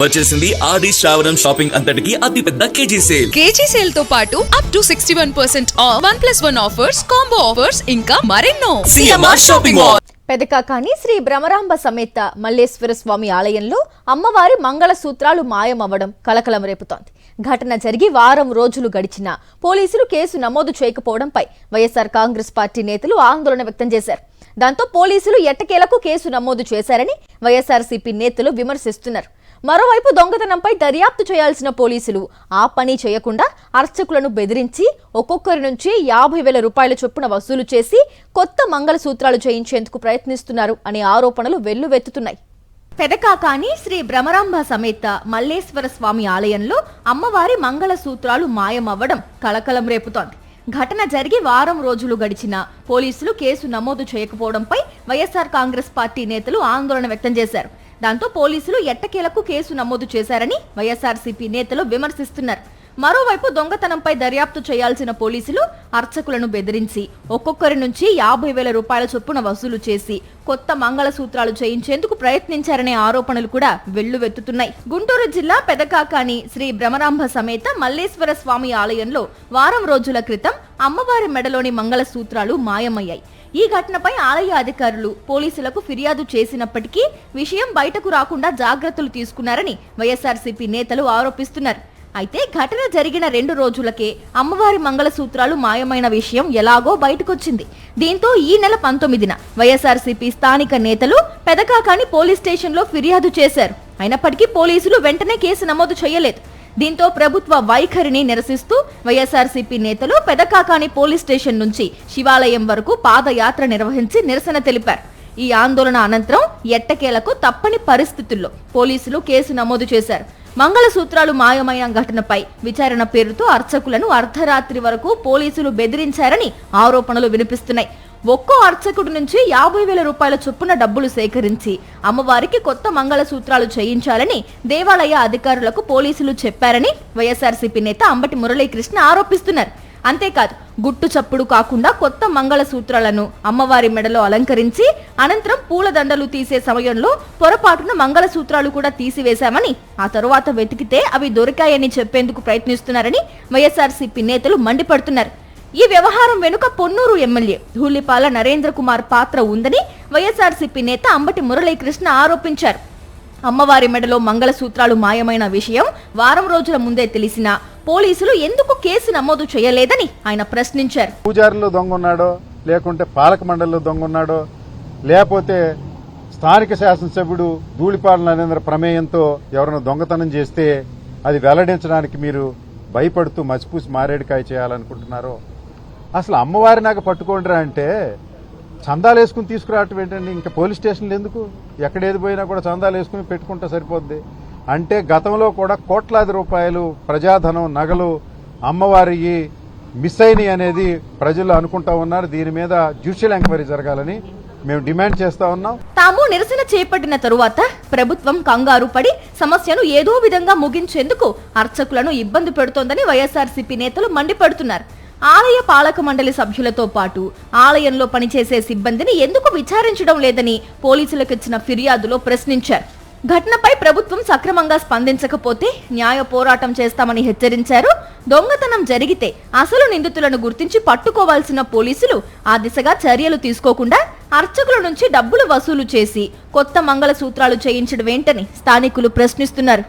వచ్చేసింది ఆది శ్రావణం షాపింగ్ అంతటికి అతిపెద్ద కేజీ సేల్ తో పాటు up to 61% off 1+1 offers, combo offers ఇంకా మరెన్నో. CMR shopping mall. Pedakakani Shri Bhramaramba సమేత మల్లేశ్వర స్వామి ఆలయంలో అమ్మవారి మంగళ సూత్రాలు మాయమవ్వడం కలకలం రేపుతోంది. ఘటన జరిగి వారం రోజులు గడిచినా పోలీసులు కేసు నమోదు చేయకపోవడంపై వైఎస్ఆర్ కాంగ్రెస్ పార్టీ నేతలు ఆందోళన వ్యక్తం చేశారు. దాంతో పోలీసులు ఎట్టకేలకు కేసు నమోదు చేశారని వైఎస్ఆర్సీపీ నేతలు విమర్శిస్తున్నారు. మరోవైపు దొంగతనంపై దర్యాప్తు చేయాల్సిన పోలీసులు ఆ పని చేయకుండా అర్చకులను బెదిరించి ఒక్కొక్కరి నుంచి 50,000 రూపాయల చొప్పున వసూలు చేసి కొత్త మంగళసూత్రాలు చేయించేందుకు ప్రయత్నిస్తున్నారు అనే ఆరోపణలు వెల్లువెత్తుతున్నాయి. పెదకాకాని శ్రీ భ్రమరాంబ సమేత మల్లేశ్వర స్వామి ఆలయంలో అమ్మవారి మంగళసూత్రాలు మాయమవ్వడం కలకలం రేపుతోంది. ఘటన జరిగి వారం రోజులు గడిచినా పోలీసులు కేసు నమోదు చేయకపోవడంపై వైఎస్ఆర్ కాంగ్రెస్ పార్టీ నేతలు ఆందోళన వ్యక్తం చేశారు. దాంతో పోలీసులు ఎట్టకేలకు కేసు నమోదు చేశారని వైఎస్ఆర్సీపీ నేతలు విమర్శిస్తున్నారు. మరోవైపు దొంగతనంపై దర్యాప్తు చేయాల్సిన పోలీసులు అర్చకులను బెదిరించి ఒక్కొక్కరి నుంచి 50,000 రూపాయల చొప్పున వసూలు చేసి కొత్త మంగళసూత్రాలు చేయించేందుకు ప్రయత్నించారనే ఆరోపణలు కూడా వెల్లువెత్తుతున్నాయి. గుంటూరు జిల్లా పెదకాకాని శ్రీ భ్రమరాంబ సమేత మల్లేశ్వర స్వామి ఆలయంలో వారం రోజుల క్రితం అమ్మవారి మెడలోని మంగళసూత్రాలు మాయమయ్యాయి. ఈ ఘటనపై ఆలయ అధికారులు పోలీసులకు ఫిర్యాదు చేసినప్పటికీ విషయం బయటకు రాకుండా జాగ్రత్తలు తీసుకున్నారని వైఎస్ఆర్సీపీ నేతలు ఆరోపిస్తున్నారు. అయితే ఘటన జరిగిన 2 రోజులకే అమ్మవారి మంగళసూత్రాలు మాయమైన విషయం ఎలాగో బయటకొచ్చింది. దీంతో ఈ నెల 19న వైఎస్ఆర్సీపీ స్థానిక నేతలు పెదకాకాని పోలీస్ స్టేషన్లో ఫిర్యాదు చేశారు. అయినప్పటికీ పోలీసులు వెంటనే కేసు నమోదు చేయలేదు. దీంతో ప్రభుత్వ వైఖరిని నిరసిస్తూ వైఎస్ఆర్సీపీ నేతలు పెదకాకాని పోలీస్ స్టేషన్ నుంచి శివాలయం వరకు పాదయాత్ర నిర్వహించి నిరసన తెలిపారు. ఈ ఆందోళన అనంతరం ఎట్టకేలకు తప్పని పరిస్థితుల్లో పోలీసులు కేసు నమోదు చేశారు. మంగళసూత్రాలు మాయమైన ఘటనపై విచారణ పేరుతో అర్చకులను అర్ధరాత్రి వరకు పోలీసులు బెదిరించారని ఆరోపణలు వినిపిస్తున్నాయి. ఒక్కో అర్చకుడి నుంచి 50,000 రూపాయల చొప్పున డబ్బులు సేకరించి అమ్మవారికి కొత్త మంగళసూత్రాలు చేయించాలని దేవాలయ అధికారులకు పోలీసులు చెప్పారని వైఎస్ఆర్సీపీ నేత అంబటి మురళీకృష్ణ ఆరోపిస్తున్నారు. అంతేకాదు గుట్టు చప్పుడు కాకుండా కొత్త మంగళసూత్రాలను అమ్మవారి మెడలో అలంకరించి అనంతరం పూలదండలు తీసే సమయంలో పొరపాటున మంగళసూత్రాలు కూడా తీసివేశామని, ఆ తరువాత వెతికితే అవి దొరికాయని చెప్పేందుకు ప్రయత్నిస్తున్నారని వైఎస్ఆర్సీపీ నేతలు మండిపడుతున్నారు. ఈ వ్యవహారం వెనుక పొన్నూరు ఎమ్మెల్యే ధూళిపాల నరేంద్ర కుమార్ పాత్ర ఉందని వైఎస్ఆర్సీపీ నేత అంబటి మురళీకృష్ణ ఆరోపించారు. అమ్మవారి మెడలో మంగళసూత్రాలు మాయమైన విషయం వారం రోజుల ముందే తెలిసినా పోలీసులు ఎందుకు కేసు నమోదు చేయలేదని ఆయన ప్రశ్నించారు. పూజారులు దొంగ ఉన్నాడో, లేకుంటే పాలక మండలిలో దొంగ ఉన్నాడో, లేకపోతే స్థానిక శాసనసభ్యుడు ధూళిపాల నరేంద్ర ప్రమేయంతో ఎవరైనా దొంగతనం చేస్తే అది వెల్లడించడానికి మీరు భయపడుతూ మసిపూసి మారేడుకాయ చేయాలనుకుంటున్నారో, అసలు అమ్మవారి నాకు పట్టుకోండిరా అంటే చందాలు వేసుకుని తీసుకురావటం ఏంటండి? ఇంకా పోలీస్ స్టేషన్లు ఎందుకు? ఎక్కడేది పోయినా కూడా చందాలు వేసుకుని పెట్టుకుంటే సరిపోద్ది. అంటే గతంలో కూడా కోట్లాది రూపాయలు ప్రజాధనం, నగలు అమ్మవారి మిస్ అయినాయి అనేది ప్రజలు అనుకుంటా ఉన్నారు. దీని మీద జ్యుడిషియల్ ఎంక్వైరీ జరగాలని మేము డిమాండ్ చేస్తా ఉన్నాం. తాము నిరసన చేపట్టిన తరువాత ప్రభుత్వం కంగారు పడి సమస్యను ఏదో విధంగా ముగించేందుకు అర్చకులను ఇబ్బంది పెడుతోందని వైఎస్ఆర్సీపీ నేతలు మండిపడుతున్నారు. ఆలయ పాలక మండలి సభ్యులతో పాటు ఆలయంలో పనిచేసే సిబ్బందిని ఎందుకు విచారించడం లేదని పోలీసులకు ఇచ్చిన ఫిర్యాదులో ప్రశ్నించారు. ఘటనపై ప్రభుత్వం సక్రమంగా స్పందించకపోతే న్యాయ పోరాటం చేస్తామని హెచ్చరించారు. దొంగతనం జరిగితే అసలు నిందితులను గుర్తించి పట్టుకోవాల్సిన పోలీసులు ఆ దిశగా చర్యలు తీసుకోకుండా అర్చకుల నుంచి డబ్బులు వసూలు చేసి కొత్త మంగళసూత్రాలు చేయించడం ఏంటని స్థానికులు ప్రశ్నిస్తున్నారు.